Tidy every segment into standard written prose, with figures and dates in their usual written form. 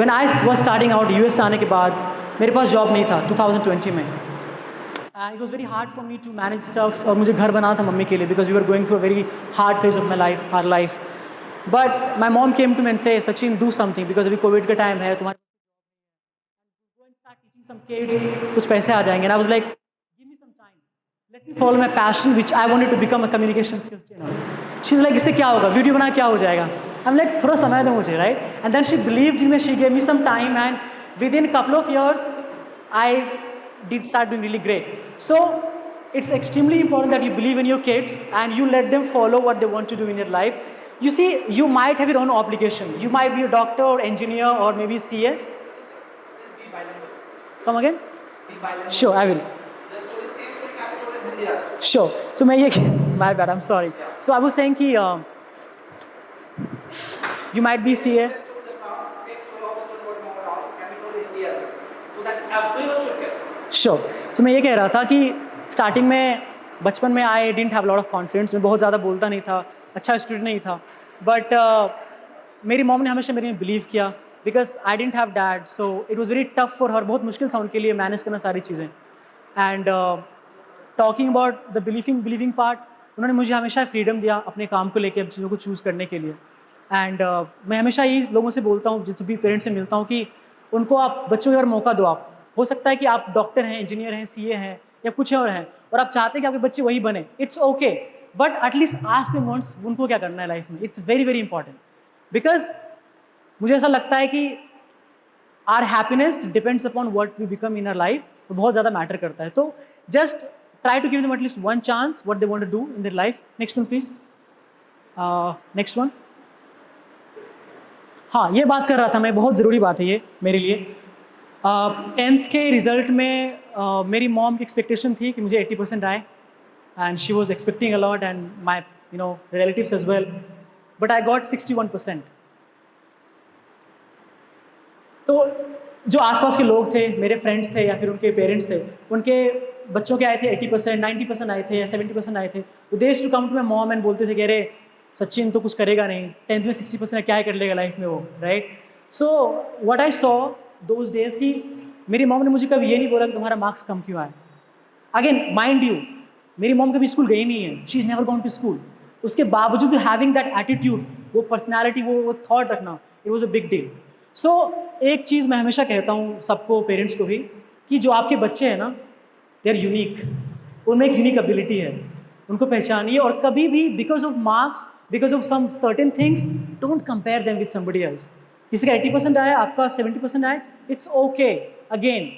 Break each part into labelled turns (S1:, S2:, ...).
S1: When I was starting out US आने के बाद मेरे पास जॉब नहीं था 2020 में, and it was very hard for me to manage stuffs, और मुझे घर बनाना था मम्मी के लिए because we were going through a very hard phase of my life, our life. But my mom came to me and say Sachin do something because अभी Covid का time है, तुम्हारे start teaching some kids, कुछ पैसे आ जाएंगे. And I was like, give me some time. Let me follow my passion, which I wanted to become a communication skills trainer. She's like, इससे क्या होगा? वीडियो बना क्या हो जाएगा? I'm like, थोड़ा समय दो मुझे, right? And then she believed in me. She gave me some time, and within a couple of years, I did start doing really great. So it's extremely important that you believe in your kids and you let them follow what they want to do in their life. You see, you might have your own obligation. You might be a doctor or engineer or maybe CA. Come again? Sure, I will. Sure. So मैं ये my bad, I'm sorry. So I was saying कि you might be CA. Sure. So मैं ये कह रहा था कि starting में बचपन में I didn't have lot of confidence, मैं बहुत ज़्यादा बोलता नहीं था, अच्छा स्टूडेंट नहीं था, बट मेरी मॉम ने हमेशा मेरे में बिलीव किया because I didn't have dad, so it was very tough for her. बहुत मुश्किल था उनके लिए मैनेज करना सारी चीज़ें. And talking about the believing part, उन्होंने मुझे हमेशा फ्रीडम दिया अपने काम को लेकर, चीज़ों को चूज़ करने के लिए. एंड मैं हमेशा यही लोगों से बोलता हूँ, जिस भी पेरेंट्स से मिलता हूँ, कि उनको आप बच्चों को अगर मौका दो. आप हो सकता है कि आप डॉक्टर हैं, इंजीनियर हैं, CA हैं या कुछ और हैं, और आप चाहते हैं कि आपके बच्चे वही बने. It's okay, but at least ask them once उनको क्या करना है लाइफ में. It's very very important because मुझे ऐसा लगता है कि our happiness depends upon what we become in our life. तो बहुत ज़्यादा मैटर करता है. तो just try to give them at least one chance what they want to do in their life. Next one please. Next one. हाँ, ये बात कर रहा था मैं, बहुत ज़रूरी बात है ये मेरे लिए. 10th के रिज़ल्ट में मेरी मॉम की एक्सपेक्टेशन थी कि मुझे 80% आए, and she was expecting a lot and my relatives as well, but I got 61%. तो जो आसपास के लोग थे, मेरे फ्रेंड्स थे या फिर उनके पेरेंट्स थे, उनके बच्चों के आए थे 80%, 90% आए थे या 70% आए थे. तो they used to come to my mom and बोलते थे कि अरे सचिन तो कुछ करेगा नहीं, 10th में 60% क्या कर लेगा लाइफ में वो, right. So what I saw those days कि मेरी मॉम ने मुझे कभी ये नहीं बोला कि तुम्हारा मार्क्स कम क्यों आए. अगेन माइंड यू, मेरी मॉम कभी स्कूल गई नहीं है, she is never gone to school. उसके बावजूद हैविंग दैट एटीट्यूड, वो पर्सनैलिटी, वो थॉट रखना, it was a big deal. So एक चीज़ मैं हमेशा कहता हूँ सबको, पेरेंट्स को भी, कि जो आपके बच्चे हैं ना, दे आर यूनिक. उनमें एक यूनिक एबिलिटी है, उनको पहचानिए. और कभी भी because of marks, because of some certain things, don't compare them with somebody else. किसी का 80% आया, आपका 70% आए, it's okay. Again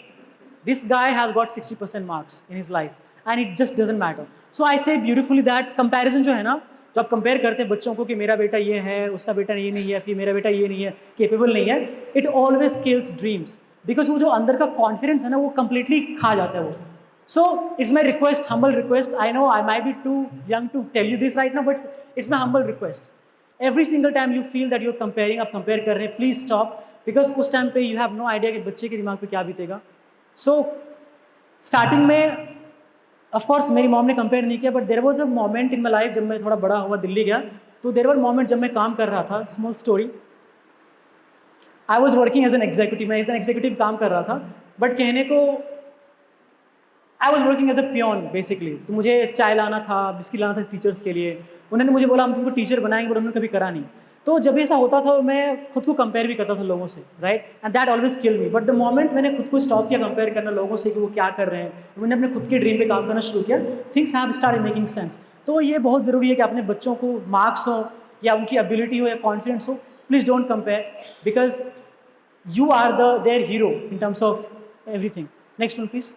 S1: this guy has got 60% marks in his life and it just doesn't matter. So I say beautifully that comparison जो है ना, तो आप कंपेयर करते हैं बच्चों को कि मेरा बेटा ये है, उसका बेटा ये नहीं है, फिर मेरा बेटा ये नहीं है, केपेबल नहीं है, it always kills dreams. Because वो जो अंदर का कॉन्फिडेंस है ना, वो कंप्लीटली खा जाता है वो. So it's my request, humble request. I know I might be too young to tell you this right now, but it's my humble request. Every single time you feel that you are comparing, आप compare कर रहे हैं, please stop. Because उस time पे you have no idea कि बच्चे के दिमाग पे क्या बीतेगा. सो स्टार्टिंग में ऑफ कोर्स मेरी मॉम ने कंपेयर नहीं किया, but there was a moment in my life जब मैं थोड़ा बड़ा हुआ, दिल्ली गया, तो देयर वर मोमेंट जब मैं काम कर रहा था. Small story, I was working as an executive. मैं एज एन एग्जीक्यूटिव काम कर रहा था, बट कहने को I was working as a peon basically. तो मुझे चाय लाना था, बिस्किट लाना था टीचर्स के लिए. उन्होंने मुझे बोला हम तुमको टीचर बनाएंगे, बट उन्होंने कभी करा नहीं. तो जब ऐसा होता था मैं खुद को कंपेयर भी करता था लोगों से, right, and that always kill me. But the moment मैंने खुद को स्टॉप किया कंपेयर करना लोगों से कि वो क्या कर रहे हैं, तो मैंने अपने खुद के ड्रीम पे काम करना शुरू किया. Things have started making sense. तो ये बहुत ज़रूरी है कि अपने बच्चों को मार्क्स हो या उनकी एबिलिटी हो या कॉन्फिडेंस हो, please don't compare, because you are their hero in terms of everything. Next one please.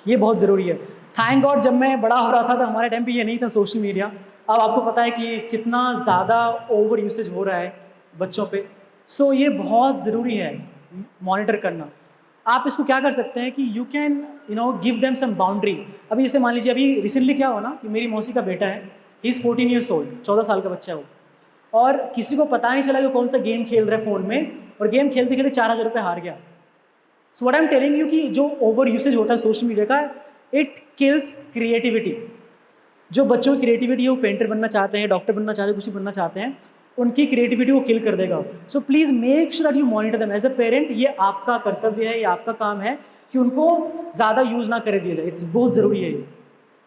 S1: ये बहुत ज़रूरी है. थैंक गॉड जब मैं बड़ा हो रहा था तो हमारे टाइम पे ये नहीं था सोशल मीडिया. अब आपको पता है कि कितना ज़्यादा ओवर यूसेज हो रहा है बच्चों पे. सो ये बहुत ज़रूरी है मॉनिटर करना. आप इसको क्या कर सकते हैं कि you can give them some boundary. अभी जैसे मान लीजिए अभी रिसेंटली क्या हुआ ना कि मेरी मौसी का बेटा है, ही इज़ 14 ईयर्स ओल्ड, 14 साल का बच्चा है वो, और किसी को पता नहीं चला कि कौन सा गेम खेल रहा है फ़ोन में, और गेम खेलते खेलते 4,000 रुपये हार गया. So what I am telling you कि जो ओवर यूसेज होता है सोशल मीडिया का, इट किल्स क्रिएटिविटी. जो बच्चों की क्रिएटिविटी है, वो पेंटर बनना चाहते हैं, डॉक्टर बनना चाहते हैं, कुछ बनना चाहते हैं, उनकी क्रिएटिविटी को किल कर देगा। So please make sure that you monitor them as a parent. ये आपका कर्तव्य है, ये आपका काम है कि उनको ज़्यादा यूज़ ना करे दिया जाए। इट्स बहुत ज़रूरी है ये।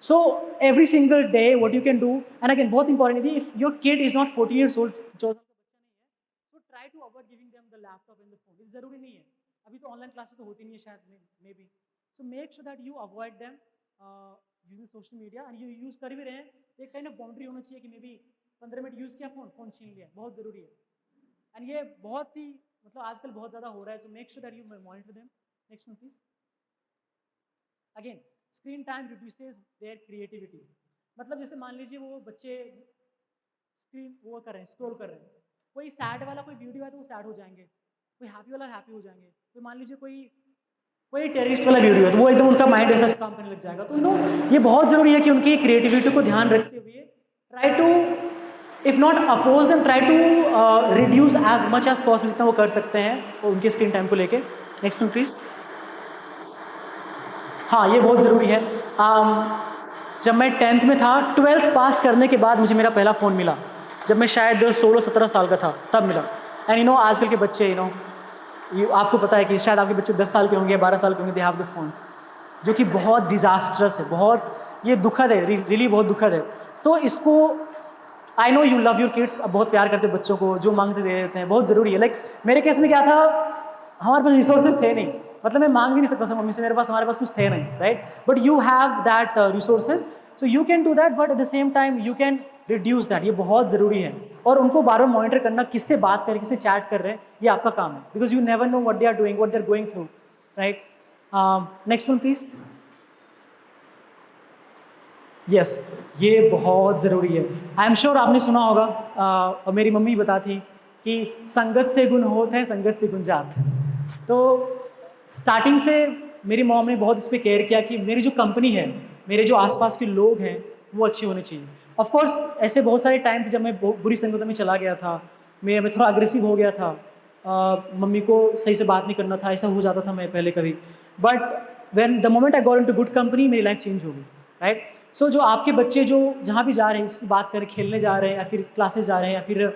S1: So every single day what you can do, and again बहुत इंपॉर्टेंट है, if your kid is not 14 years old, 14 का बच्चा नहीं है, तो try to avoid giving them the laptop and the phone. ये ज़रूरी नहीं है, अभी तो ऑनलाइन क्लासेस तो होती नहीं है शायद, may be. So make sure that you avoid them using social media, and you use कर भी रहे हैं, एक काइंड ऑफ बाउंड्री होना चाहिए कि मे बी 15 मिनट यूज़ किया, फ़ोन छीन लिया, बहुत ज़रूरी है। एंड ये बहुत ही मतलब आजकल बहुत ज़्यादा हो रहा है। So make sure that you monitor them. Next one please. Again screen time reduces their creativity. मतलब जैसे मान लीजिए वो बच्चे स्क्रीन वो कर रहे हैं, स्क्रॉल कर रहे हैं, कोई सैड वाला कोई वीडियो है तो वो सैड हो जाएंगे, कोई हैप्पी वाला हैप्पी हो जाएंगे, कोई मान लीजिए कोई टेररिस्ट वाला वीडियो है तो वो एकदम उनका माइंड ऐसा काम करने लग जाएगा। तो ये बहुत ज़रूरी है कि उनकी क्रिएटिविटी को ध्यान रखते हुए try to, if not oppose them, try to reduce as much as possible, जितना वो कर सकते हैं उनके स्क्रीन टाइम को लेके। Next one please. हाँ, ये बहुत ज़रूरी है। जब मैं 10th में था, 12th पास करने के बाद मुझे मेरा पहला फ़ोन मिला, जब मैं शायद 16-17 साल का था तब मिला। एंड आजकल के बच्चे आपको पता है कि शायद आपके बच्चे 10 साल के होंगे, 12 साल के होंगे, दे हैव द फोन्स, जो कि बहुत डिज़ास्ट्रस है, बहुत ये दुखद है, रियली बहुत दुखद है। तो इसको I know you love your kids, अब बहुत प्यार करते बच्चों को, जो मांगते दे देते हैं, बहुत ज़रूरी है। लाइक मेरे केस में क्या था, हमारे पास रिसोर्सेज थे नहीं, मतलब मैं मांग भी नहीं सकता था मम्मी से, हमारे पास कुछ थे नहीं, right. But you have that resources, so you can do that, but at the same time you can reduce that. ये बहुत ज़रूरी है। और उनको बार बार मॉनिटर करना, किससे बात कर रहे हैं, किससे चैट कर रहे हैं, ये आपका काम है, because you never know what they are doing, what they are going through, right. Next one please. Yes, ये बहुत ज़रूरी है। आई एम श्योर आपने सुना होगा, और मेरी मम्मी बताती कि संगत से गुण होत है, संगत से गुण जात। तो स्टार्टिंग से मेरी मॉम ने बहुत इस पर केयर किया कि मेरी जो कंपनी है, मेरे जो आसपास के लोग हैं, वो अच्छे होने चाहिए। ऑफ कोर्स ऐसे बहुत सारे टाइम थे जब मैं बुरी संगत में चला गया था, मैं थोड़ा अग्रेसिव हो गया था, मम्मी को सही से बात नहीं करना था, ऐसा हो जाता था मैं पहले कभी। But when the moment I got into good company, मेरी लाइफ चेंज हो गई, राइट। सो जो आपके बच्चे जो जहाँ भी जा रहे हैं, इससे बात करें, खेलने जा रहे हैं, या फिर क्लासेस जा रहे हैं, या फिर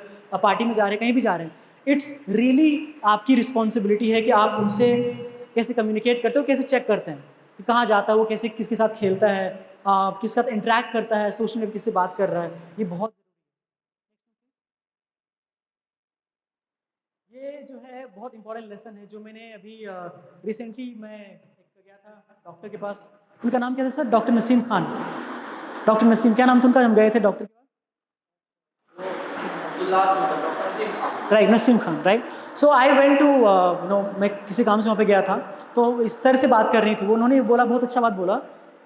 S1: पार्टी में जा रहे हैं, कहीं भी जा रहे हैं, इट्स रियली आपकी रिस्पॉन्सिबिलिटी है कि आप उनसे कैसे कम्युनिकेट करते हो, कैसे चेक करते हैं कि कहाँ जाता है वो, कैसे किसके साथ खेलता है, किसके साथ इंटरेक्ट करता है, सोशल मीडिया किससे बात कर रहा है। ये बहुत, ये जो है बहुत इंपॉर्टेंट लेसन है जो मैंने अभी रिसेंटली मैं गया था डॉक्टर के पास। उनका नाम क्या था sir? Doctor Naseem Khan. Doctor Naseem, क्या नाम था उनका? हम गए थे डॉक्टर के पास, right, Naseem Khan, right. So I went to मैं किसी काम से वहाँ पे गया था, तो इस सर से बात कर रही थी वो। उन्होंने बोला, बहुत अच्छा बात बोला,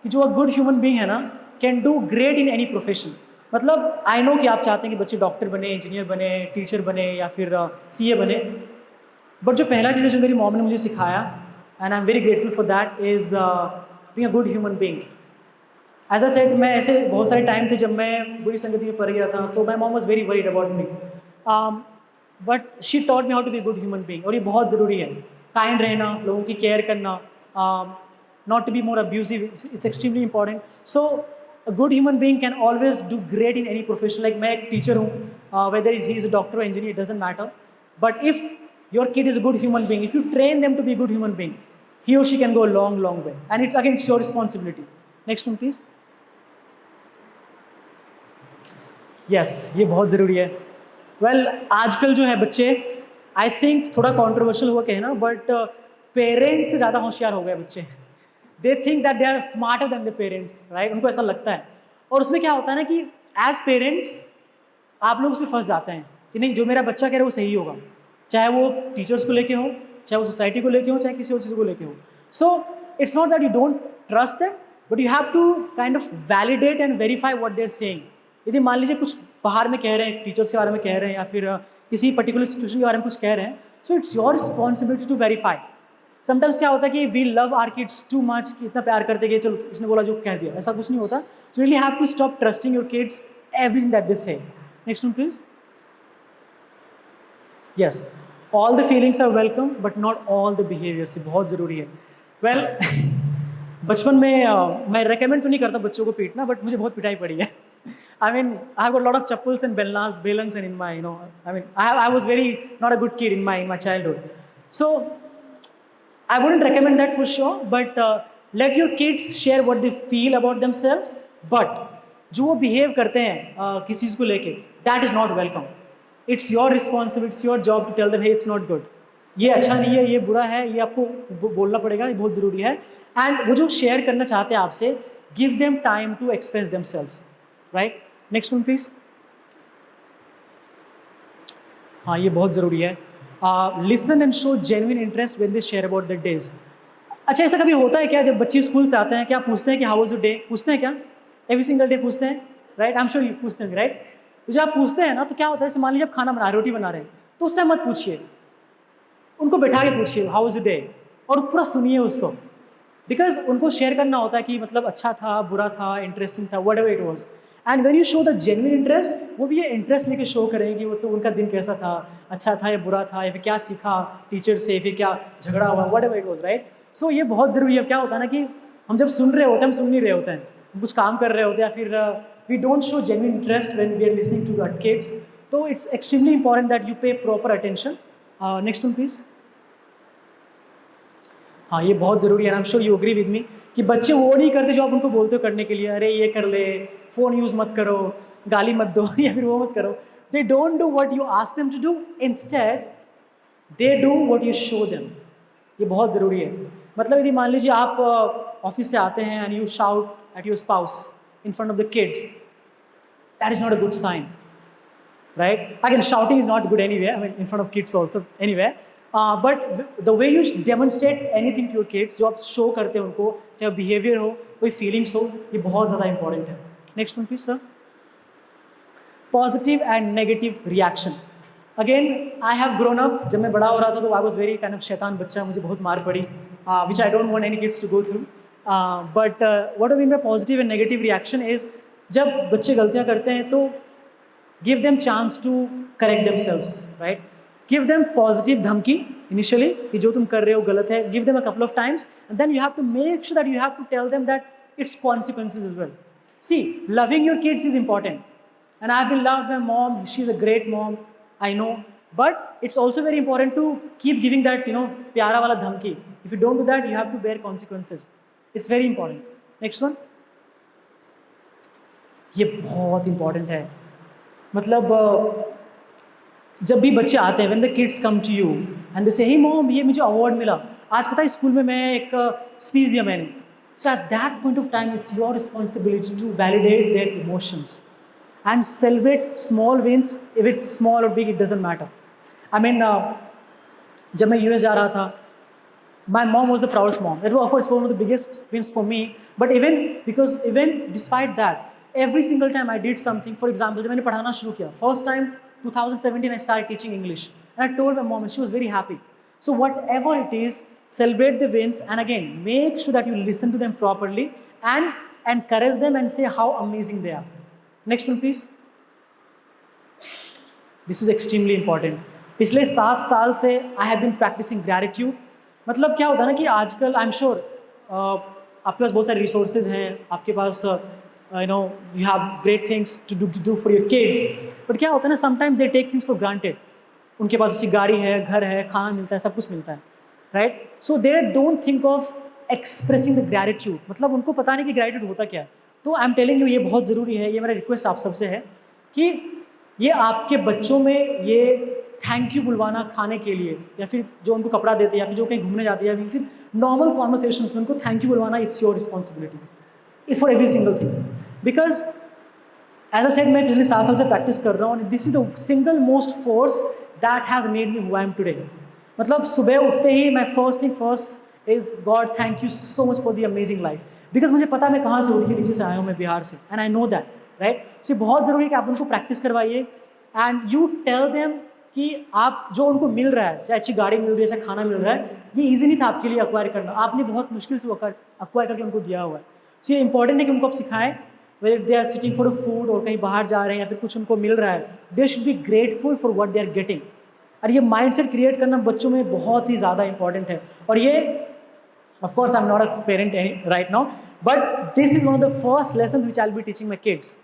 S1: कि जो गुड ह्यूमन बीइंग है ना, can do great in any profession. मतलब आई नो कि आप चाहते हैं कि बच्चे डॉक्टर बने, इंजीनियर बने, टीचर बने, या फिर सीए बने, बट जो पहला चीज़ है जो मेरी मॉम ने मुझे सिखाया, and I am very grateful for that, is being a good human being. As I said, मैं ऐसे बहुत सारे टाइम थे जब मैं बुरी संगति में पड़ गया था, तो my mom was very worried about me, but she taught me how to be good human being. और ये बहुत ज़रूरी है, काइंड रहना, लोगों की केयर करना, not to be more abusive, it's extremely important. So a good human being can always do great in any profession. Like मैं एक टीचर हूँ, whether he is a doctor और engineer, doesn't matter, but if your kid is a good human being, if you train them to be a good human being, he or she can go a long long way, and it's again, it's your responsibility. Next one please. Yes, ये बहुत ज़रूरी है। well, आजकल जो है बच्चे, I think थोड़ा controversial हुआ कहना, बट पेरेंट्स से ज़्यादा होशियार हो गए बच्चे। They think that they are smarter than the parents, right. उनको ऐसा लगता है। और उसमें क्या होता है ना कि एज पेरेंट्स आप लोग उसमें फंस जाते हैं कि नहीं, जो मेरा बच्चा कह रहा है वो सही होगा, चाहे वो टीचर्स को लेके हो, चाहे वो सोसाइटी को लेके हो, चाहे किसी और चीज़ को लेके हो। So it's not that you don't trust them, but you have to kind of validate and verify what they are saying. यदि मान लीजिए कुछ बाहर में कह रहे हैं, टीचर्स के बारे में कह रहे हैं, या फिर किसी पर्टिकुलर सिचुएशन के बारे में कुछ कह रहे हैं, so it's your responsibility to verify. Sometimes क्या होता है कि we love our kids too much, कि इतना प्यार करते कि चलो उसने बोला जो कह दिया, ऐसा कुछ नहीं होता। So really have to stop trusting your kids everything that they say. Next one please. Yes, all the feelings are welcome, but not all the behaviours. ये बहुत ज़रूरी है। वेल बचपन में मैं रेकमेंड तो नहीं करता बच्चों को पीटना, बट मुझे बहुत पिटाई पड़ी है। I mean, I have got a lot of chappals and belans and in my, I mean, I was very not a good kid in my childhood. So I wouldn't recommend that for sure, but let your kids share what they feel about themselves. But जो वो behave करते हैं किसी चीज़ को लेके, that is not welcome. It's your responsibility, it's your job to tell them, hey, it's not good. ये अच्छा नहीं है, ये बुरा है, ये आपको बोलना पड़ेगा, ये बहुत ज़रूरी है. And वो जो share करना चाहते हैं आपसे, give them time to express themselves, right? Next one, please. हाँ, ये बहुत ज़रूरी है. Listen and show genuine interest when they share about their days. अच्छा, ऐसा कभी होता है क्या जब बच्चे स्कूल से आते हैं, क्या पूछते हैं कि हाउ वाज योर डे? पूछते हैं क्या? एवरी सिंगल डे पूछते हैं, right? I am sure you पूछते हैं, राइट? तो जब आप पूछते हैं ना, तो क्या होता है, जैसे मान लीजिए आप खाना बना रहे, रोटी बना रहे हैं, तो उस टाइम मत पूछिए, उनको बैठा के पूछिए हाउ वाज योर डे, और पूरा सुनिए उसको, बिकॉज उनको शेयर करना होता है कि मतलब अच्छा था, बुरा था, इंटरेस्टिंग था, what ever it was. And when you show the genuine interest, वो भी ये इंटरेस्ट लेके शो करें कि वो तो उनका दिन कैसा था, अच्छा था या बुरा था, या फिर क्या सीखा टीचर से, फिर क्या झगड़ा हुआ, whatever it was, right? So ये बहुत ज़रूरी है. क्या होता है ना कि हम जब सुन रहे होते हैं, हम सुन नहीं रहे होते हैं, हम कुछ काम कर रहे होते हैं, या फिर we don't show genuine interest when we are listening to that kids. तो it's extremely important that you pay proper attention. Next one please. हाँ, ये बहुत ज़रूरी है. I am sure you agree with me कि बच्चे वो नहीं करते जो आप उनको बोलते हो करने के लिए, अरे ये कर ले, फ़ोन यूज़ मत करो, गाली मत दो या फिर वो मत करो. They don't do what you ask them to do, instead they do what you show them. ये बहुत ज़रूरी है. मतलब यदि मान लीजिए आप ऑफिस से आते हैं and you shout at your spouse in front of the kids, that is not a good sign, right? Again, shouting is not good anyway, I mean in front of kids also anyway. But the way you demonstrate anything to your kids, जो आप show करते हैं उनको, चाहे behaviour हो, कोई feelings हो, ये बहुत ज़्यादा इंपॉर्टेंट है. Next one please sir. Positive and negative reaction. Again, I have grown up, जब मैं बड़ा हो रहा था तो I was very kind of शैतान बच्चा, मुझे बहुत मार पड़ी, which I don't want any kids to go through. But what I mean by positive and negative reaction is, जब बच्चे गलतियाँ करते हैं तो give them chance to correct themselves, right? Give them positive धमकी initially कि जो तुम कर रहे हो गलत है. Give them a couple of times and then you have to make sure that you have to tell them that it's consequences as well. See, loving your kids is important and I have been loved by mom, she's a great mom, I know, but it's also very important to keep giving that, प्यारा वाला धमकी. If you don't do that, you have to bear consequences. It's very important. Next one. ये बहुत important है. मतलब जब भी बच्चे आते हैं, when the kids come to you and they say, hey mom, ये मुझे अवार्ड मिला, आज पता है स्कूल में मैं एक स्पीच दिया मैंने. So at that point of time, it's your responsibility to validate their emotions and celebrate small wins. If it's small or big, it doesn't matter. I mean, जब मैं US जा रहा था, my mom was the proudest mom. It was of course one of the biggest wins for me. But even despite that, every single time I did something, for example, जब मैंने पढ़ाना शुरू किया, first time 2017 I started teaching English and I told my mom and she was very happy. So whatever it is, celebrate the wins and again make sure that you listen to them properly and encourage them and say how amazing they are. Next one please. This is extremely important. पिछले 7 साल से I have been practicing gratitude. मतलब क्या होता है ना कि आजकल आई एम श्योर आपके पास बहुत सारे रिसोर्सेज हैं, आपके पास you have great things to do for your kids, but क्या होता है ना, sometimes they take things for granted. उनके पास अच्छी गाड़ी है, घर है, खाना मिलता है, सब कुछ मिलता है, right? So they don't think of expressing the gratitude. मतलब उनको पता नहीं कि gratitude होता क्या है. तो I'm telling you, ये बहुत ज़रूरी है, ये मेरा रिक्वेस्ट आप सबसे है कि ये आपके बच्चों में ये थैंक यू बुलवाना खाने के लिए, या फिर जो उनको कपड़ा देते हैं, या फिर जो कहीं घूमने जाते हैं, या फिर नॉर्मल कॉन्वर्सेशंस में उनको थैंक यू बुलवाना, it's your responsibility for every single thing. Because as I said, मैं पिछले 7 साल से प्रैक्टिस कर रहा हूँ and this is the single most force that has made me who I am today. मतलब सुबह उठते ही मैं first thing first is God, thank you so much for the amazing life. Because मुझे पता है मैं कहाँ से उठ के नीचे से आया हूँ, मैं बिहार से, and I know that, right? So बहुत ज़रूरी है कि आप उनको प्रैक्टिस करवाइए and you tell them कि आप जो उनको मिल रहा है, चाहे अच्छी गाड़ी मिल रही है, चाहे खाना मिल रहा है, ये ईजी नहीं था आपके लिए अक्वायर करना, आपने बहुत मुश्किल से अक्वायर करके उनको दिया हुआ है. तो ये इंपॉर्टेंट है कि उनको आप सिखाएं, whether they are sitting for a food और कहीं बाहर जा रहे हैं या फिर कुछ उनको मिल रहा है, they should be grateful for what they are getting. और ये माइंडसेट क्रिएट करना बच्चों में बहुत ही ज़्यादा इंपॉर्टेंट है. और ये of course I am not a parent right now, but this is one of the first lessons which I will be teaching my kids.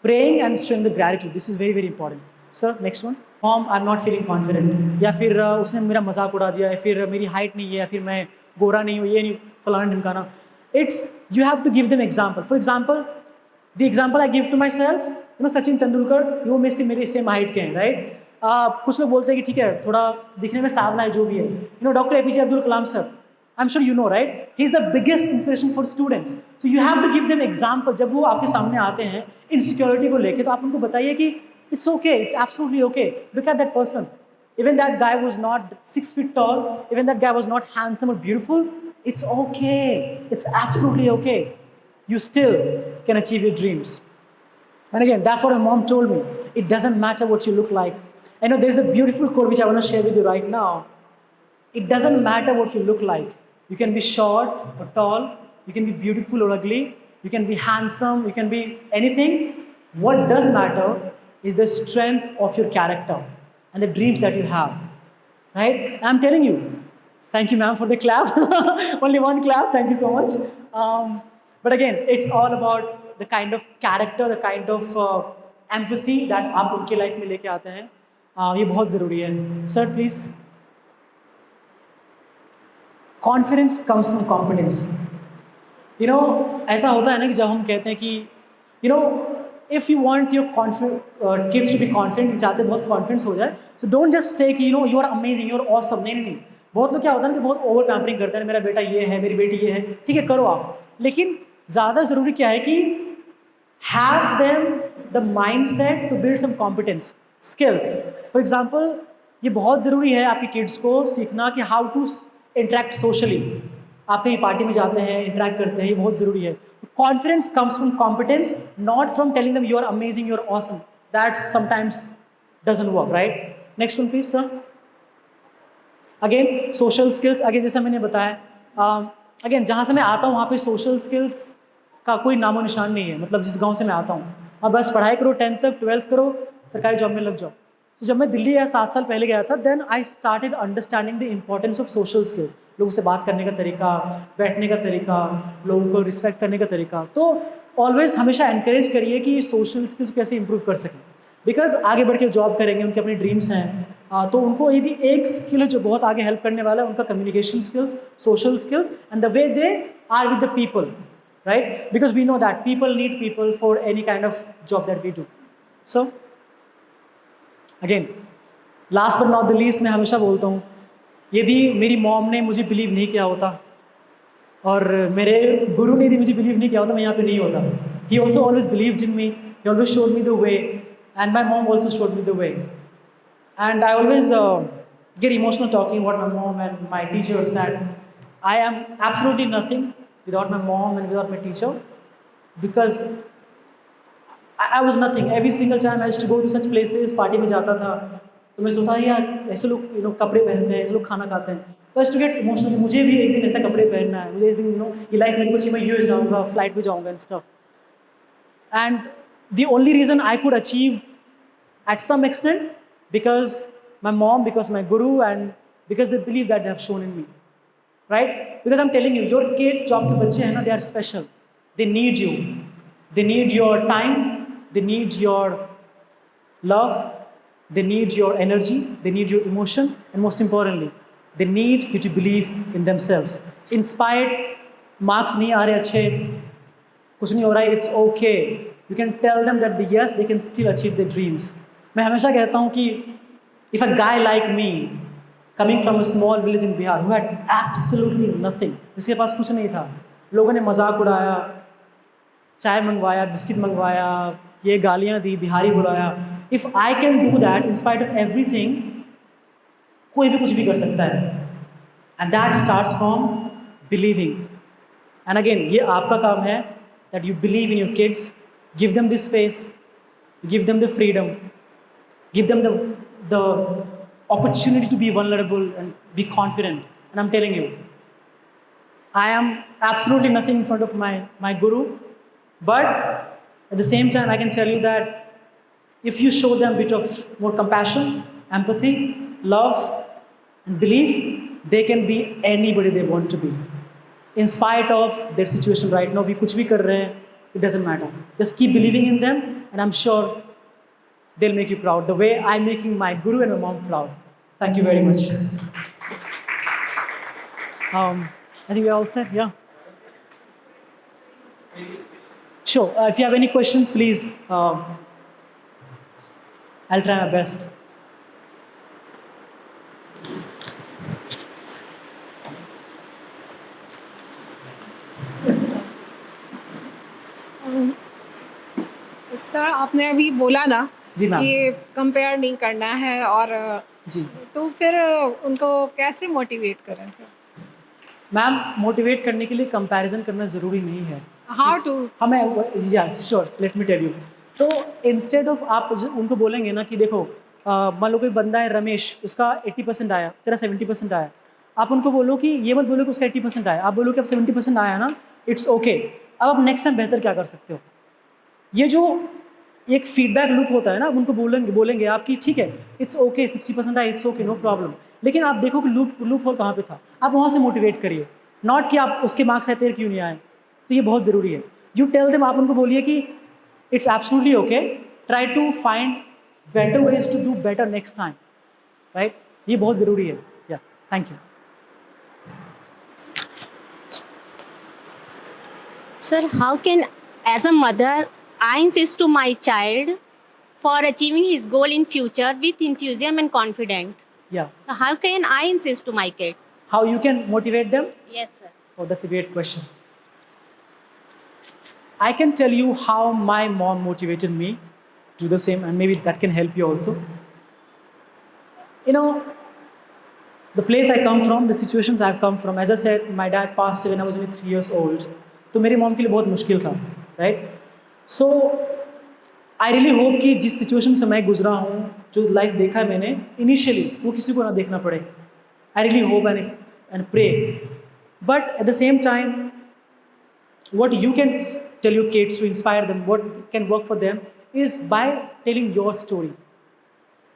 S1: Praying and showing the gratitude. This is very very important. Sir, next one. Mom, I'm not feeling confident. या फिर उसने मेरा मजाक उड़ा दिया, या फिर मेरी हाइट नहीं है, या फिर मैं गोरा नहीं हूँ, ये नहीं फलाना ढिमकाना. It's you have to give them example. For example, the example I give to myself, Sachin Tendulkar, वो मेरे सेम हाइट के हैं, राइट. कुछ लोग बोलते हैं कि ठीक है थोड़ा दिखने में सांवला है, जो भी है. Doctor APJ Abdul Kalam sir, I'm sure you know, right? He is the biggest inspiration for students. So you have to give them example. जब वो आपके सामने आते हैं insecurity को लेके, तो आप उनको बताइए कि it's okay, it's absolutely okay. Look at that person. Even that guy was not 6 feet tall. Even that guy was not handsome or beautiful. It's okay. It's absolutely okay. You still can achieve your dreams. And again, that's what my mom told me. It doesn't matter what you look like. I know there's a beautiful quote which I want to share with you right now. It doesn't matter what you look like. You can be short or tall, you can be beautiful or ugly, you can be handsome, you can be anything. What does matter is the strength of your character and the dreams that you have, right? I'm telling you. Thank you, ma'am, for the clap. Only one clap, thank you so much. But again, it's all about the kind of character, the kind of empathy that आप उनके life में लेके आते हैं. ये बहुत ज़रूरी है. Sir, please. Confidence comes from confidence. ऐसा होता है ना कि जब हम कहते हैं कि if you want your kids to be confident, चाहते बहुत कॉन्फिडेंस हो जाए, सो डोंट जस्ट से कि you are amazing, you are awesome. नहीं. बहुत लोग क्या होता है ना कि बहुत ओवर पैम्परिंग करते हैं, मेरा बेटा ये है, मेरी बेटी ये है, ठीक है करो आप. लेकिन ज़्यादा ज़रूरी क्या है कि have them the mindset to build some competence skills. For example, ये बहुत ज़रूरी है आपके किड्स को सीखना कि हाउ टू इंटरेक्ट सोशली. आप कहीं पार्टी में जाते हैं, इंटरेक्ट करते हैं, ये बहुत ज़रूरी है. Confidence comes from competence, not from telling them you are amazing, you are awesome. That sometimes doesn't work, right? Next one please sir. Again social skills. Again जैसा मैंने बताया, अगेन जहाँ से मैं आता हूँ वहाँ पे सोशल स्किल्स का कोई नामो निशान नहीं है. मतलब जिस गाँव से मैं आता हूँ, आप बस पढ़ाई करो, 10th तक 12th करो, सरकारी जॉब में लग जाओ. तो जब मैं दिल्ली 7 साल पहले गया था, then I started understanding the importance of social skills. लोगों से बात करने का तरीका, बैठने का तरीका, लोगों को रिस्पेक्ट करने का तरीका. तो ऑलवेज हमेशा एनकरेज करिए कि सोशल स्किल्स को कैसे इंप्रूव कर सकें. बिकॉज आगे बढ़ के जॉब करेंगे, उनके अपने ड्रीम्स हैं, तो उनको यदि एक स्किल जो बहुत आगे हेल्प करने वाला है, उनका communication skills, social skills and the way they are with the people, right? Because we know that people need people for any kind of job that we do. So again last but not the least, मैं हमेशा बोलता हूँ, यदि मेरी mom ने मुझे believe नहीं किया होता और मेरे गुरु ने यदि मुझे बिलीव नहीं किया होता, मैं यहाँ पे नहीं होता. He also always believed in me, he always showed me the way, and my mom also showed me the way. And I always get emotional talking about my mom and my teachers, that I am absolutely nothing without my mom and without my teacher, because I was nothing. Every single time I used to go to such places, party में जाता था, तो मैं सोचता यार ऐसे लोग कपड़े पहनते हैं, ऐसे लोग खाना खाते हैं, तो आई टू गेट इमोशनल. मुझे भी एक दिन ऐसे कपड़े पहनना है, मुझे एक दिन ये लाइफ मेरे को चाहिए, मैं यूएस जाऊँगा, फ्लाइट पे जाऊँगा and stuff. And the only reason I could achieve at some extent because my mom, because my guru, and because the belief that they have shown in me, right? Because I'm telling you, your kid job के बच्चे हैं ना, they are special. They need you. They need your time. They need your love. They need your energy. They need your emotion, and most importantly, they need you to believe in themselves. Inspired, marks नहीं आ रहे अच्छे, कुछ नहीं हो रहा है, it's okay. You can tell them that yes, they can still achieve their dreams. मैं हमेशा कहता हूँ कि if a guy like me, coming from a small village in Bihar, who had absolutely nothing, जिसके पास कुछ नहीं था, लोगों ने मजाक उड़ाया, चाय मंगवाया, बिस्किट मंगवाया, ये गालियाँ दी, बिहारी बुलाया, if I can do that in spite of everything, कोई भी कुछ भी कर सकता है. And that starts from believing. And again, ये आपका काम है, that you believe in your kids, give them the space, give them the freedom, give them the opportunity to be vulnerable and be confident. And I'm telling you, I am absolutely nothing in front of my guru, but at the same time I can tell you that if you show them a bit of more compassion, empathy, love and belief, they can be anybody they want to be, in spite of their situation right now. भी कुछ भी कर रहे हैं, it doesn't matter. Just keep believing in them and I'm sure they'll make you proud the way I'm making my guru and my mom proud. Thank you very much. I think we're all set, yeah. Sure, if you have any questions, please, I'll try my best.
S2: Sir आपने अभी बोला ना
S1: जी ma'am.
S2: कि compare नहीं करना है और
S1: जी
S2: तो फिर उनको कैसे मोटिवेट करें फिर
S1: मैम, मोटिवेट करने के लिए कंपैरिजन करना ज़रूरी नहीं है।
S2: हाउ टू
S1: हमें yeah sure, let me tell you. तो इंस्टेड ऑफ आप उनको बोलेंगे ना कि देखो, मान लो कोई बंदा है रमेश, उसका 80% आया, तेरा 70% आया। आप उनको बोलो कि ये मत बोलो कि उसका 80% आया, आप बोलो कि अब 70% आया ना, इट्स ओके। अब आप नेक्स्ट टाइम बेहतर क्या कर सकते हो। ये जो एक फीडबैक लूप होता है ना, आप उनको बोलेंगे आप कि ठीक है, इट्स ओके, 60% आया, इट्स ओके, नो प्रॉब्लम। लेकिन आप देखो कि लूप होल कहाँ पे था, आप वहाँ से मोटिवेट करिए, नॉट कि आप उसके मार्क्स आए तेरे क्यों नहीं आए। तो ये बहुत ज़रूरी है। यू टेल देम, आप उनको बोलिए कि it's absolutely okay, try to find better ways to do better next time, right. ये बहुत ज़रूरी है। Yeah thank you.
S3: Sir, how can, as a mother, I insist to my child for achieving his goal in future with enthusiasm and confidence?
S1: या
S3: So how can I insist to my kid?
S1: How you can motivate them?
S3: Yes, sir.
S1: Oh, that's a great question. I can tell you how my mom motivated me to do the same, and maybe that can help you also. You know, the place I come from, the situations I've come from, as I said, my dad passed away when I was only 3 years old. तो मेरी mom के लिए बहुत मुश्किल था, right. So आई really hope कि जिस situation से मैं गुजरा हूँ, जो लाइफ देखा है मैंने इनिशियली, वो किसी को ना देखना पड़े। I really hope and pray, but at the same time what you can tell your kids to inspire them, what can work for them, is by telling your story,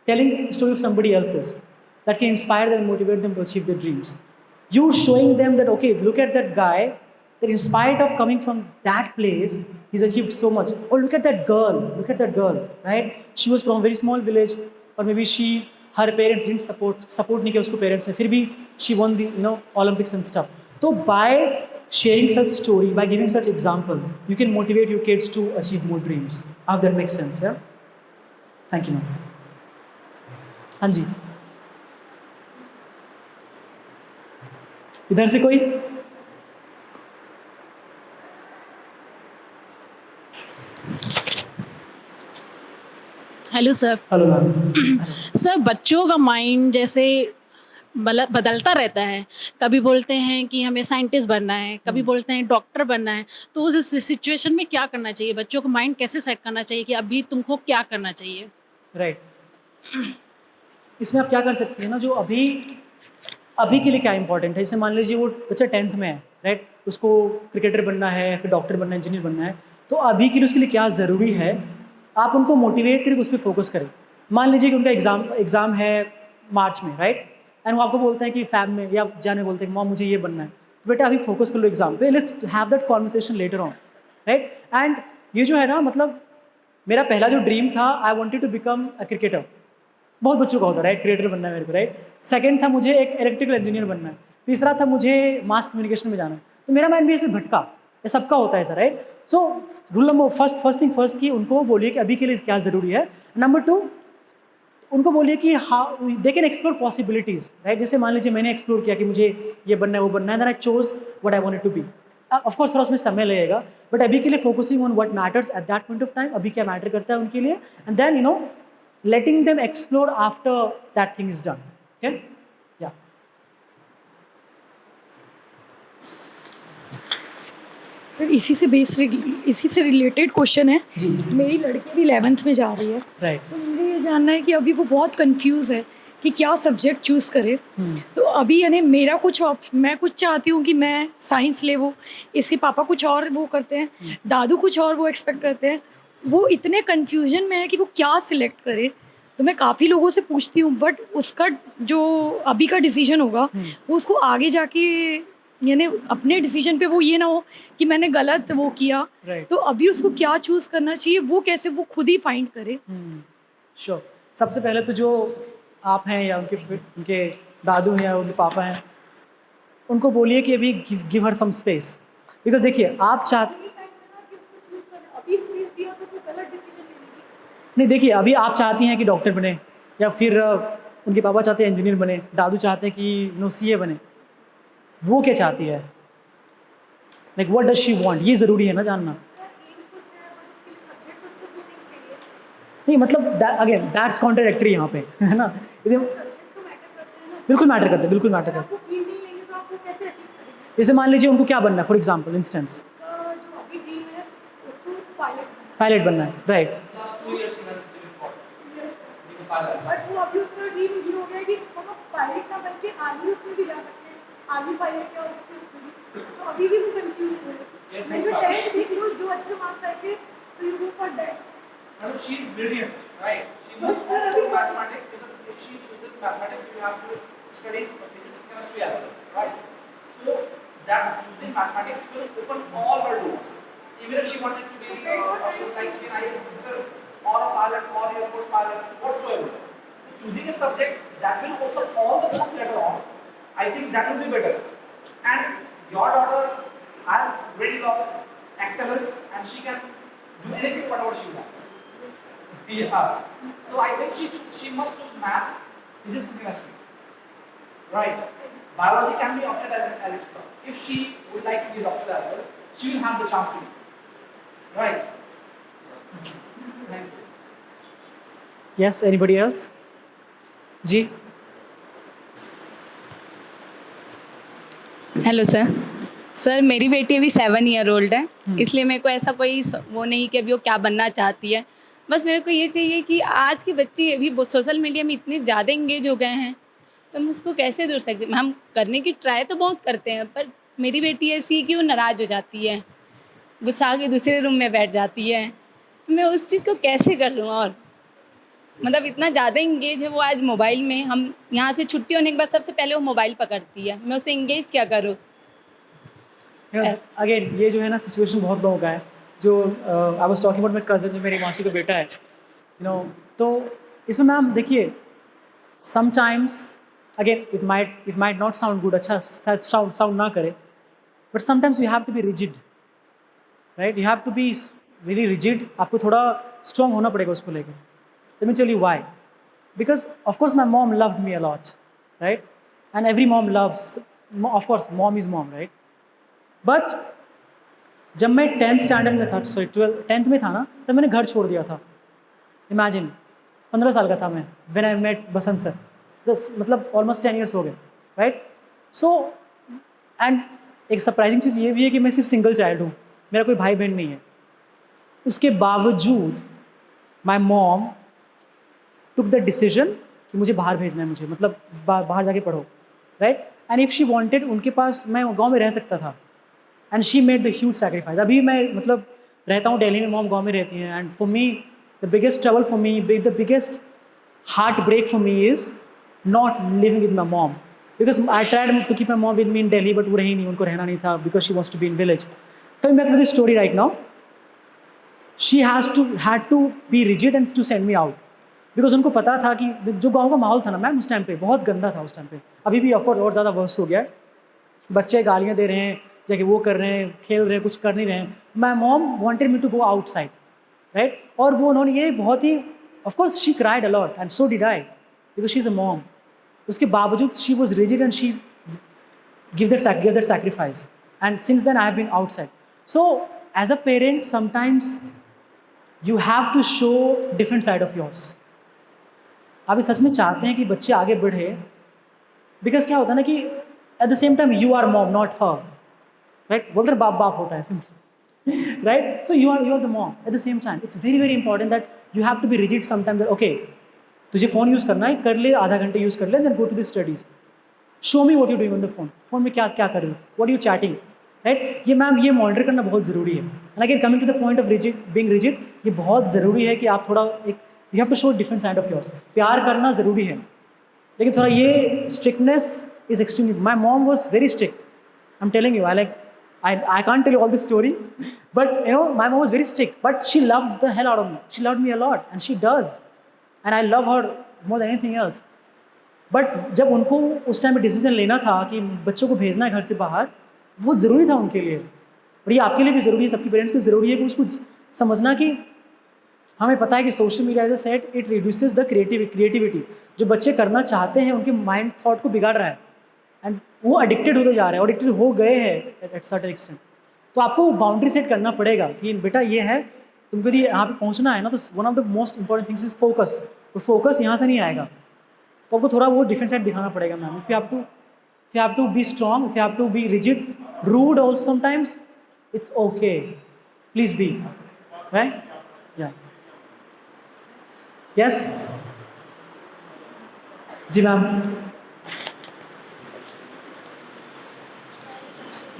S1: telling the story of somebody else's that can inspire them and motivate them to achieve their dreams. You showing them that, okay, look at that guy, that in spite of coming from that place, he's achieved so much. Or look at that girl, right? She was from a very small village, or maybe her parents didn't support नहीं किया उसको parents ने, फिर भी she won the Olympics and stuff. So by sharing such story, by giving such example, you can motivate your kids to achieve more dreams. I hope that makes sense, yeah? Thank you, ma'am. हाँ जी, इधर से कोई?
S4: Hello sir.
S1: Hello ma'am.
S4: Sir, बच्चों का mind जैसे बदलता रहता है। कभी बोलते हैं कि हमें साइंटिस्ट बनना है, कभी बोलते हैं डॉक्टर बनना है। तो उस सिचुएशन में क्या करना चाहिए? बच्चों को माइंड कैसे सेट करना चाहिए कि अभी तुमको क्या करना चाहिए?
S1: राइट। इसमें आप क्या कर सकती हैं ना, जो अभी के लिए क्या इंपॉर्टेंट है। जैसे मान लीजिए वो बच्चा 10th में है, राइट, उसको क्रिकेटर बनना है, फिर डॉक्टर बनना है, इंजीनियर बनना है। तो अभी के लिए उसके लिए क्या ज़रूरी है, आप उनको मोटिवेट करके उस पर फोकस करें। मान लीजिए कि उनका एग्ज़ाम है मार्च में, राइट, एंड वो आपको बोलते हैं कि फैब में या जन में बोलते हैं कि मॉम मुझे ये बनना है, तो बेटा अभी फोकस कर लो एग्जाम पे, let's have that conversation later on, right. And ये जो है ना, मतलब मेरा पहला जो ड्रीम था, I wanted to become a cricketer. बहुत बच्चों का होता है, राइट, क्रिकेटर बनना है मेरे को, राइट। सेकंड था मुझे एक इलेक्ट्रिकल इंजीनियर बनना है। तीसरा था मुझे मास कम्युनिकेशन में जाना है। तो मेरा माइंड भी ऐसे भटका, ये सबका होता है sir, right. So rule number first thing first की उनको बोलिए कि अभी के लिए क्या ज़रूरी है। नंबर 2, उनको बोलिए कि how they can explore possibilities, right. जैसे मान लीजिए मैंने एक्सप्लोर किया कि मुझे ये बनना है, वो बनना है, then I chose what I wanted to be. Of course थोड़ा उसमें समय लगेगा, बट अभी के लिए focusing on what matters at that point of time, अभी क्या मैटर करता है उनके लिए, and then letting them explore after that thing is done. Okay? Yeah.
S5: Sir इसी से रिलेटेड क्वेश्चन है
S1: जी।
S5: मेरी लड़की भी 11th में जा रही है,
S1: राइट।
S5: तो मुझे ये जानना है कि अभी वो बहुत कंफ्यूज है कि क्या सब्जेक्ट चूज़ करे। तो अभी यानी मेरा मैं कुछ चाहती हूँ कि मैं साइंस ले, वो इसके पापा कुछ और वो करते हैं, दादू कुछ और वो एक्सपेक्ट करते हैं। वो इतने कन्फ्यूजन में है कि वो क्या सिलेक्ट करे। तो मैं काफ़ी लोगों से पूछती हूँ, बट उसका जो अभी का डिसीजन होगा वो उसको आगे जाके यानी अपने डिसीजन पे वो ये ना हो कि मैंने गलत वो किया,
S1: Right.
S5: तो अभी उसको क्या चूज़ करना चाहिए वो कैसे वो खुद ही फाइंड करे।
S1: श्योर। सबसे पहले तो जो आप हैं या उनके दादू हैं या उनके पापा हैं, उनको बोलिए कि अभी give her some space. Because देखिए आप नहीं, देखिए अभी आप चाहती हैं कि डॉक्टर बने, या फिर उनके पापा चाहते हैं इंजीनियर बने, दादू चाहते हैं कि सीए बने। वो क्या चाहती है, like what does she want, ये ज़रूरी है ना जानना। नहीं मतलब अगेन दैट्स कॉन्ट्राडिक्टरी यहाँ पे, है ना। बिल्कुल मैटर करते, बिल्कुल मैटर करते। जैसे मान लीजिए उनको क्या बनना है, फॉर एग्जाम्पल इंस्टेंस पायलट बनना है, राइट।
S5: बट वो अभी उसका ड्रीम ये हो गया कि वो पायलट ना बन के आर्मी उसमें भी जा सकते हैं, आर्मी पायलट या उसमें भी, तो अभी भी वो कंफ्यूज है। मैं जो टेस्ट देख लो, जो अच्छे मार्क्स आए थे तो you go for that.
S6: She is brilliant, right? She must go to mathematics, because if she chooses mathematics, she will have to study physics and chemistry as well, right? So that choosing mathematics will open all her doors. Even if she wanted to be, or she would like to be an IAS officer, or a pilot, or Air Force pilot, whatsoever. So choosing a subject that will open all the doors later on, I think that will be better. And your daughter has great love, excellence, and she can do anything whatever she wants. Yeah. So I think she must choose maths, physics, and chemistry. Right. Biology can be opted as extra. If she would like to be a doctor as well, she will have the chance to be. Right. Thank you.
S1: Yes, anybody else? जी।
S7: Hello sir. Sir मेरी बेटी अभी 7 year old है, इसलिए मेरे को ऐसा कोई वो नहीं कि अभी वो क्या बनना चाहती है। बस मेरे को ये चाहिए कि आज की बच्ची अभी सोशल मीडिया में इतने ज़्यादा इंगेज हो गए हैं, तो हम उसको कैसे दूर सकते हैं। हम करने की ट्राई तो बहुत करते हैं, पर मेरी बेटी ऐसी है कि वो नाराज़ हो जाती है, गुस्सा के दूसरे रूम में बैठ जाती है। तो मैं उस चीज़ को कैसे कर लूँ, और मतलब इतना ज़्यादा इंगेज है वो आज मोबाइल में। हम यहाँ से छुट्टी होने के बाद सबसे पहले वो मोबाइल पकड़ती है, मैं उसे इंगेज क्या करूँ।
S1: अगेन ये जो है ना सिचुएशन बहुत लोगों का है। जो I was talking about my cousin, जो मेरी मासी का बेटा है, यू नो, तो इसमें मैम देखिए sometimes again it might not sound good, अच्छा साउंड ना करे, but sometimes you have to be rigid, right. You have to be very rigid. आपको थोड़ा स्ट्रॉन्ग होना पड़ेगा उसको लेकर। Let me tell you why. Because of course my mom loved me a lot, right, and every mom loves, of course mom is mom, right. But जब मैं 10th standard में था, 10th में था ना, तब मैंने घर छोड़ दिया था। इमेजिन 15 साल का था मैं when I met Basant sir, मतलब ऑलमोस्ट 10 ईयर्स हो गए, राइट। सो एंड एक सरप्राइजिंग चीज़ ये भी है कि मैं सिर्फ सिंगल चाइल्ड हूँ, मेरा कोई भाई बहन नहीं है। उसके बावजूद my mom took the decision कि मुझे बाहर भेजना है, मुझे मतलब बाहर जाके पढ़ो, right. And if she wanted, उनके पास मैं गांव में रह सकता था, and she made the huge sacrifice. अभी मैं मतलब रहता हूँ दिल्ली में, मॉम गांव में रहती हैं, and for me the biggest trouble for me, the biggest heart break for me is not living with my mom, because I tried to keep my mom with me in Delhi, but वो रही नहीं, उनको रहना नहीं था, because she wants to be in village. Coming back to this story right now, she had to be rigid and to send me out, because उनको पता था कि जो गाँव का माहौल था ना मैम उस टाइम पे बहुत गंदा था उस टाइम पे। अभी भी ऑफकोर्स और ज़्यादा वर्स्ट हो गया है, बच्चे गालियाँ दे रहे हैं, जाके वो कर रहे हैं, खेल रहे हैं, कुछ कर नहीं रहे हैं। My mom wanted me to go outside, right. और वो उन्होंने ये बहुत ही, of course she cried a lot and so did I, because she is a mom. उसके बावजूद she was rigid and she give that sacrifice, and since then I have been outside. So as a parent sometimes you have to show different side of yours. आप ये सच में चाहते हैं कि बच्चे आगे बढ़े, बिकॉज क्या होता है ना कि at the same time you are mom not her, right. बोलते हैं बाप होता है simple, right. So you are the mom at the same time. It's very very important that you have to be rigid sometime that okay तुझे phone use करना है, कर ले, आधा घंटे यूज़ कर ले, then go to the studies, show me what you doing on the phone में क्या क्या कर रहे हो, व्हाट यू चैटिंग, राइट। ये मैम ये मॉनिटर करना बहुत ज़रूरी है। And again coming to the point of being rigid, ये बहुत ज़रूरी है कि आप थोड़ा एक you have to show different side of yours. प्यार करना ज़रूरी है, लेकिन थोड़ा ये strictness is extremely. My mom was very strict, I'm telling you, I can't tell you all this story, but you know, my mom was very strict, but she loved the hell out of me. She loved me a lot, and she does, and I love her more than anything else. But जब उनको उस time पे decision लेना था कि बच्चों को भेजना है घर से बाहर, बहुत ज़रूरी था उनके लिए, और ये आपके लिए भी ज़रूरी है, सबके पेरेंट्स को ज़रूरी है कि उसको समझना कि हमें पता है कि social media as a set it reduces the creativity. जो बच्चे करना चाहते हैं उनके माइंड थॉट को बिगाड़ रहा है, एंड वो एडिक्टेड होते जा रहे हैं और एडिक्टेड हो गए हैं एट सर्टेन एक्सटेंट. तो आपको बाउंड्री सेट करना पड़ेगा कि बेटा ये है, तुमको यदि यहाँ पे पहुँचना है ना, तो one of the most important things is focus. तो फोकस यहाँ से नहीं आएगा, तो आपको थोड़ा वो डिफरेंट साइड दिखाना पड़ेगा ma'am. If you have to be strong, if you have to be rigid, rude also sometimes, it's okay, please be, right? Yeah yes जी मैम.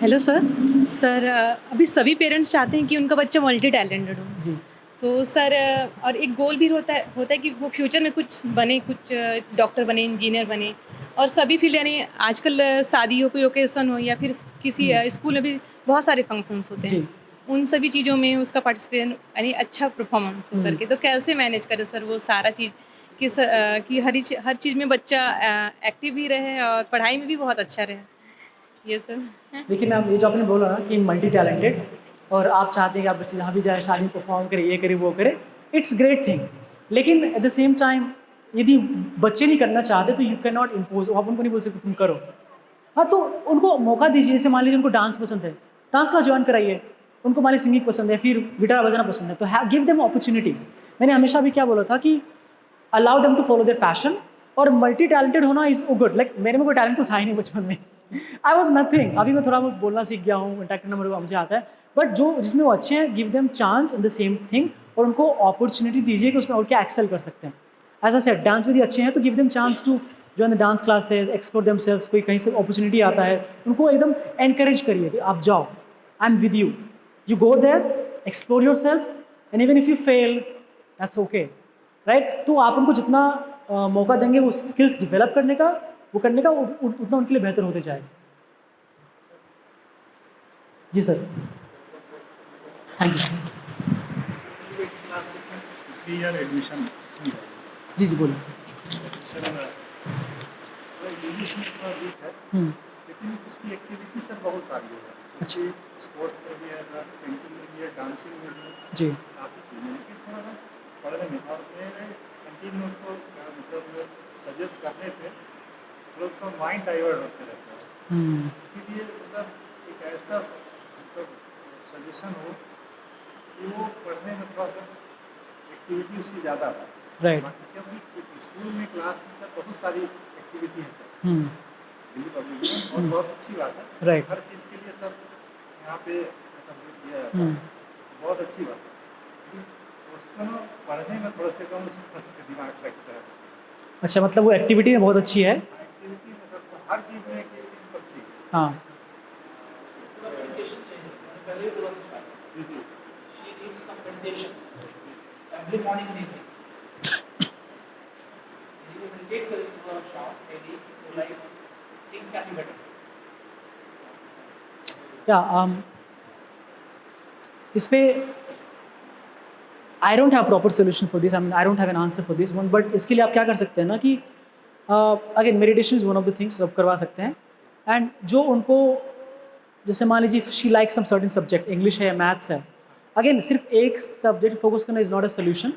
S8: हेलो सर अभी सभी पेरेंट्स चाहते हैं कि उनका बच्चा मल्टी टैलेंटेड हो.
S1: जी.
S8: तो सर और एक गोल भी होता है कि वो फ्यूचर में कुछ बने, कुछ डॉक्टर बने, इंजीनियर बने, और सभी फील्ड, यानी आजकल शादी हो, कोई ओकेज़न हो, या फिर किसी स्कूल में भी बहुत सारे फंक्शंस होते हैं, उन सभी चीज़ों में उसका पार्टिसिपेशन यानी अच्छा परफॉर्मेंस हो करके. तो कैसे मैनेज करें सर वो सारा चीज़ कि हर चीज़ में बच्चा एक्टिव भी रहे और पढ़ाई में भी बहुत अच्छा रहे. ये सर.
S1: देखिए मैम, ये जो आपने बोला ना कि मल्टी टैलेंटेड, और आप चाहते हैं कि आप बच्चे जहाँ भी जाए शादी में परफॉर्म करे, ये करे वो करे, इट्स ग्रेट थिंग. लेकिन एट द सेम टाइम यदि बच्चे नहीं करना चाहते तो यू कैन नॉट इम्पोज. आप उनको नहीं बोल सकते तुम करो. हाँ, तो उनको मौका दीजिए. जैसे मान लीजिए उनको डांस पसंद है, डांस क्लास ज्वाइन कराइए. उनको मान लीजिए सिंगिंग पसंद है, फिर गिटार बजाना पसंद है, तो गिव देम अपॉर्चुनिटी. मैंने हमेशा भी क्या बोला था कि allow them to follow their passion. और मल्टी टैलेंटेड होना इज़ गुड. लाइक मेरे में कोई टैलेंट तो था ही नहीं बचपन में. I was nothing. अभी मैं थोड़ा बहुत बोलना सीख गया हूँ, इंटरेक्ट करना मुझे आता है, बट जो जिसमें वो अच्छे हैं, give them chance in the same thing, और उनको अपॉर्चुनिटी दीजिए कि उसमें और क्या एक्सेल कर सकते हैं. एज अ सेट, डांस में भी अच्छे हैं तो give them chance to join the dance classes, explore themselves. कोई कहीं से अपॉर्चुनिटी आता है, उनको एकदम एनकरेज करिए कि आप जाओ, I am with you, you go there, explore your self, and even if you fail that's okay, right? तो आप उनको जितना मौका देंगे वो स्किल्स डेवलप करने का, वो करने का, उतना उनके लिए बेहतर होते जाएगा. जी sir, thank you sir.
S9: Admission
S1: जी जी बोलिए.
S9: इंग्लिश में थोड़ा वीक है, लेकिन उसकी एक्टिविटी सर बहुत सारी है.
S1: अच्छा.
S9: स्पोर्ट्स में भी है, पेंटिंग में भी है, डांसिंग में भी है,
S1: जी.
S9: काफ़ी चीज़ें, लेकिन थोड़ा ना पढ़ने में, और मेरे कंटिन्यू उसको मतलब सजेस्ट करने थे, तो उसका माइंड डाइवर्ट होते रहता है. इसके लिए मतलब एक ऐसा मतलब सजेशन हो कि वो पढ़ने में थोड़ा सा एक्टिविटी उसकी ज़्यादा हो.
S1: राइट.
S9: क्योंकि स्कूल में क्लास में सर बहुत सारी एक्टिविटी है सर,
S1: हम्म.
S9: दिल्ली पब्लिक में, और बहुत अच्छी बात है.
S1: राइट.
S9: हर चीज़ के लिए सर यहाँ पे मतलब जो किया जाता है, बहुत अच्छी बात है. लेकिन उसको ना पढ़ने में थोड़ा से कम उसका दिमाग लगता है.
S1: अच्छा, मतलब वो एक्टिविटी में बहुत अच्छी है.
S9: एक्टिविटी में सर हर चीज़ में एक्टिविटी सब ठीक है.
S1: हाँ.
S6: पूरा मेडिटेशन चाहिए. पहले भी बोला था शायद, she needs some meditation every morning and evening. यदि वो मेडिटेट करे सुबह और शाम डेली, तो life things can be better.
S1: या इस पे I don't have proper solution for this. I mean I don't have an answer for this one. But इसके लिए आप क्या कर सकते हैं ना कि again meditation is one of the things आप करवा सकते हैं. एंड जो उनको, जैसे मान लीजिए she like some certain subject, English है या मैथ्स है, अगेन सिर्फ एक सब्जेक्ट फोकस करना is not a solution,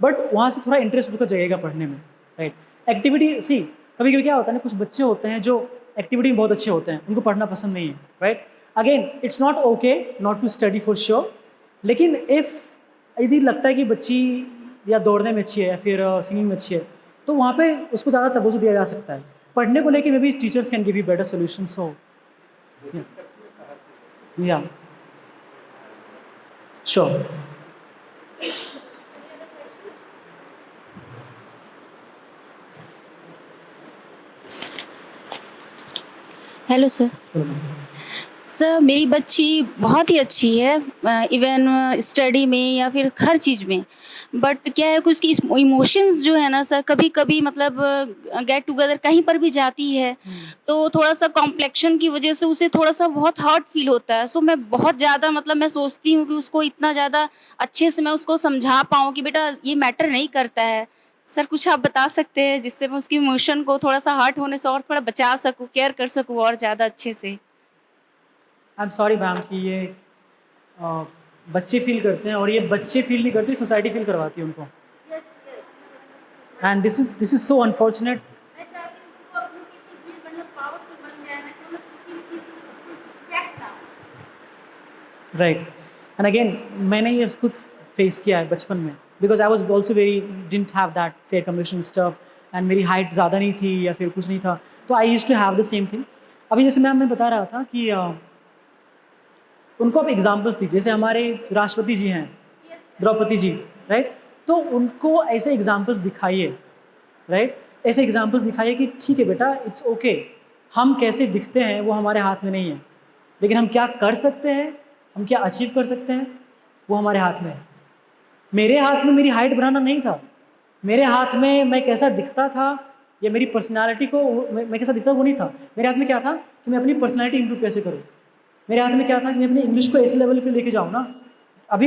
S1: but वहाँ से थोड़ा इंटरेस्ट उनका जाएगा पढ़ने में, राइट? एक्टिविटी सी कभी कभी क्या होता है ना, कुछ बच्चे होते हैं जो एक्टिविटी में बहुत अच्छे होते हैं, उनको पढ़ना पसंद नहीं है, right? Again it's not okay not to study for sure. लेकिन इफ़ यदि लगता है कि बच्ची या दौड़ने में अच्छी है या फिर सिंगिंग में अच्छी है, तो वहाँ पे उसको ज़्यादा तवज्जो दिया जा सकता है. पढ़ने को लेके maybe teachers can give you better solution. So yeah sure.
S3: Hello, sir. Sir मेरी बच्ची बहुत ही अच्छी है, इवन स्टडी में या फिर हर चीज़ में। बट क्या है कि उसकी इमोशंस जो है ना सर, कभी कभी मतलब गेट टुगेदर कहीं पर भी जाती है तो थोड़ा सा कॉम्प्लेक्शन की वजह से उसे थोड़ा सा बहुत हर्ट फील होता है। सो मैं बहुत ज़्यादा मतलब मैं सोचती हूँ कि उसको इतना ज़्यादा अच्छे से मैं उसको समझा पाऊँ कि बेटा ये मैटर नहीं करता है। सर कुछ आप बता सकते हैं जिससे मैं उसकी इमोशन को थोड़ा सा हर्ट होने से और थोड़ा बचा सकूँ, केयर कर सकूँ और ज़्यादा अच्छे से।
S1: आई एम सॉरी मैम कि ये बच्चे फील करते हैं, और ये बच्चे फील नहीं करते, सोसाइटी फील करवाती है उनको। And this is so unfortunate. Right. And again मैंने ये खुद फेस किया है बचपन में, because I was also very didn't have that fair communication stuff, and मेरी हाइट ज़्यादा नहीं थी या फिर कुछ नहीं था, तो I used to have the same thing. अभी जैसे मैम मैं बता रहा था कि उनको आप एग्जाम्पल्स दीजिए, जैसे हमारे राष्ट्रपति जी हैं द्रौपदी जी, राइट, तो उनको ऐसे एग्जाम्पल्स दिखाइए, राइट, ऐसे एग्जाम्पल्स दिखाइए कि ठीक है बेटा इट्स ओके, हम कैसे दिखते हैं वो हमारे हाथ में नहीं है, लेकिन हम क्या कर सकते हैं, हम क्या अचीव कर सकते हैं वो हमारे हाथ में है। मेरे हाथ में मेरी हाइट बढ़ाना नहीं था, मेरे हाथ में मैं कैसा दिखता था या मेरी पर्सनालिटी को मैं कैसा दिखता वो नहीं था। मेरे हाथ में क्या था कि मैं अपनी पर्सनालिटी इंप्रूव कैसे करूँ। मेरे हाथ में क्या था कि मैं अपनी इंग्लिश को ऐसे लेवल पे लेके जाऊँ ना। अभी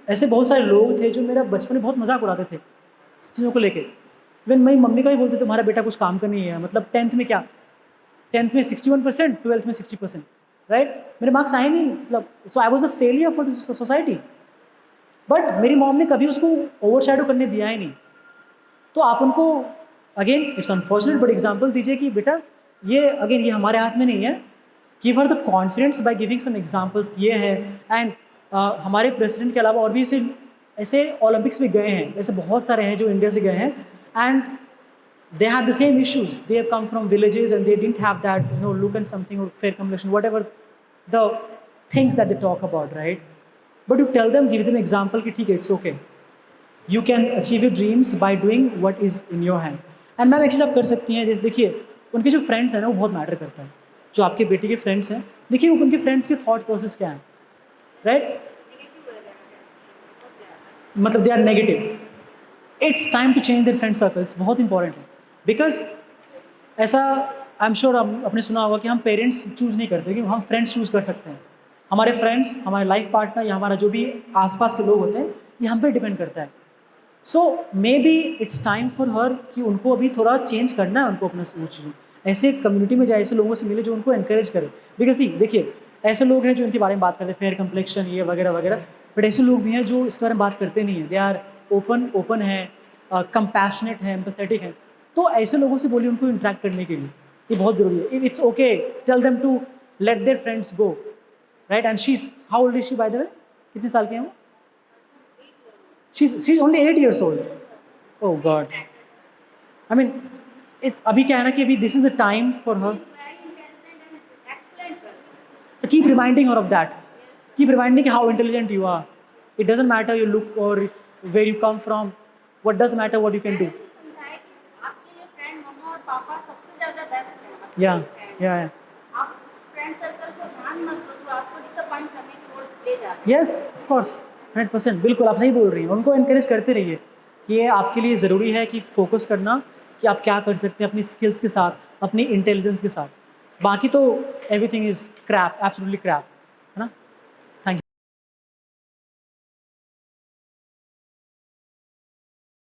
S1: ऐसे बहुत सारे लोग थे जो मेरा बचपन में बहुत मजाक उड़ाते थे चीज़ों को लेके। इवन मेरी मम्मी का भी बोलते थे तुम्हारा बेटा कुछ काम का नहीं है, मतलब 10th में क्या, 10th में 61%, 12th में 60%, राइट, मेरे मार्क्स आए नहीं, मतलब so I was a failure for the society. बट मेरी मॉम ने कभी उसको ओवरशैडो करने दिया ही नहीं। तो आप उनको again it's unfortunate but example दीजिए कि बेटा ये अगेन ये हमारे हाथ में नहीं है। Give her the confidence by giving some examples ये है। एंड हमारे प्रेसिडेंट के अलावा और भी ऐसे ओलंपिक्स में गए हैं, ऐसे बहुत सारे हैं जो इंडिया से गए हैं, and they had the same issues. They have come from villages and they didn't have that, you know, look and something or fair complexion, whatever the things that they talk about, right? But you tell them, give them example कि ठीक है, it's okay. You can achieve your dreams by doing what is in your hand. And ma'am एक चीज़ आप कर सकती हैं, जैसे देखिए उनके जो फ्रेंड्स हैं ना वो बहुत मैटर करता है। जो आपके बेटे के फ्रेंड्स हैं, देखिए उनके फ्रेंड्स के थॉट प्रोसेस क्या है, राइट, मतलब they are negative. It's time to change their friend circles, बहुत इंपॉर्टेंट है। बिकॉज ऐसा आई एम श्योर आपने सुना होगा कि हम पेरेंट्स चूज़ नहीं करते, क्योंकि हम फ्रेंड्स चूज़ कर सकते हैं। हमारे फ्रेंड्स, हमारे लाइफ पार्टनर या हमारा जो भी आसपास के लोग होते हैं, ये हम पे डिपेंड करता है। So maybe it's time for her कि उनको अभी थोड़ा चेंज करना है, उनको अपना सोच ऐसे कम्युनिटी में जाए, ऐसे लोगों से मिले जो उनको एनकरेज करे। बिकॉज देखिए ऐसे लोग हैं जो इनके बारे में बात करते हैं, फेयर कम्प्लेक्शन ये वगैरह वगैरह, बट ऐसे लोग भी हैं जो इसके बारे में बात करते नहीं हैं। दे आर ओपन है, कंपैशनेट है, एम्पैथेटिक है। तो ऐसे लोगों से बोलिए उनको इंटरेक्ट करने के लिए, ये बहुत ज़रूरी है। It's okay, tell them to let their friends go, right. And she is how old is she by the way, कितने साल के हैं वो? She is only 8 years old. Oh god, I mean it's अभी क्या है ना कि अभी this is the time for her. Keep reminding her of that, keep reminding how intelligent you are. It doesn't matter your look और where you come from, what does matter what you can do.
S3: पापा सबसे ज़्यादा best है।
S1: या
S3: आप friend circle को ध्यान मत दो जो आपको डिसअपॉइंट करने की ओर ले जा रहे हैं।
S1: यस ऑफ कोर्स, 100%, बिल्कुल आप सही बोल रही हैं। उनको एनकरेज करते रहिए कि ये आपके लिए ज़रूरी है कि फोकस करना कि आप क्या कर सकते हैं अपनी स्किल्स के साथ, अपनी इंटेलिजेंस के साथ। बाकी तो everything is crap, absolutely Krebs.